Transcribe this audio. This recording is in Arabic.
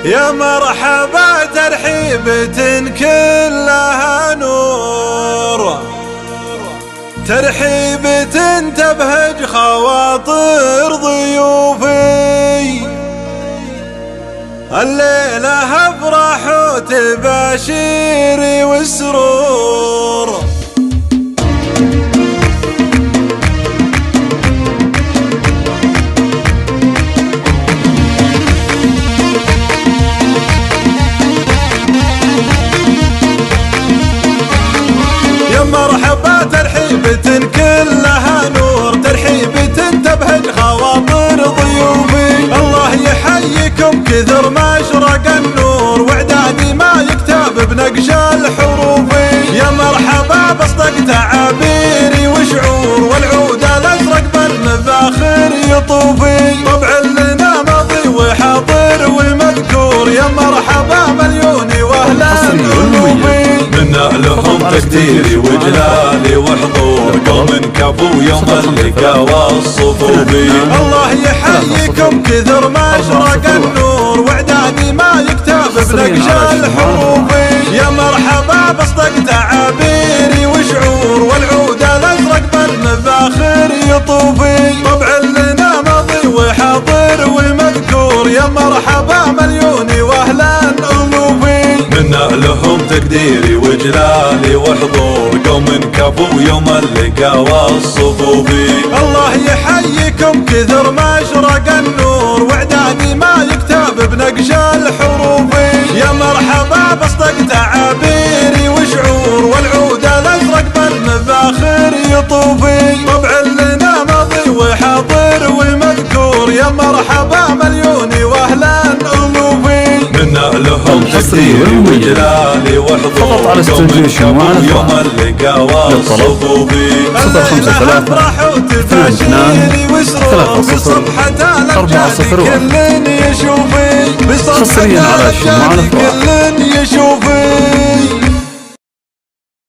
يا مرحبا ترحيبة كلها نور، ترحيبة تبهج خواطر ضيوفي، الليلة افرح وتباشيري والسرور. يا مرحبا ترحيبة كلها نور، ترحيبة تبهج خواطر ضيوفي، الله يحييكم كثر ما اشرق النور، واعدادي ما يكتب بنقش الحروف. يا مرحبا بصدق تعابيري وشعور، والعود الازرق بالمفاخر يطوفي، طبع لنا ماضي وحاضر ومذكور. يا مرحبا مليوني واهلا الوفي، منا لهم تقديري وجلالي وحضور، قوم كفو يوم اللقا والصفوفي. الله يحييكم كثر ما اشرق النور، واعدادي ما يكتب بنقش الحروف. يا مرحبا بصدق تعابيري وشعور، والعود الازرق بالمفاخر يطوفي، طبع لنا ماضي وحاضر ومذكور. يا مرحبا مليوني واهلا الوفي، منا لهم تقديري وجلالي وحضور، قوم كفو يوم اللقا والصفوفي. الله يحييكم كثر ما اشرق النور، واعدادي ما يكتب بنقش الحروف. يا مرحبا بصدق تعابيري وشعور، والعود الازرق بالمفاخر يطوفي، طبع لنا ماضي وحاضر ومذكور. يا مرحبا مليوني واهلا الوفي، منا لهم تقديري وجلالي وحضور، على استوديو شمال يوم اللقا والصفوفي. 053 بصفحة الأمجاد كل يشوفي، حصريا على شمال كل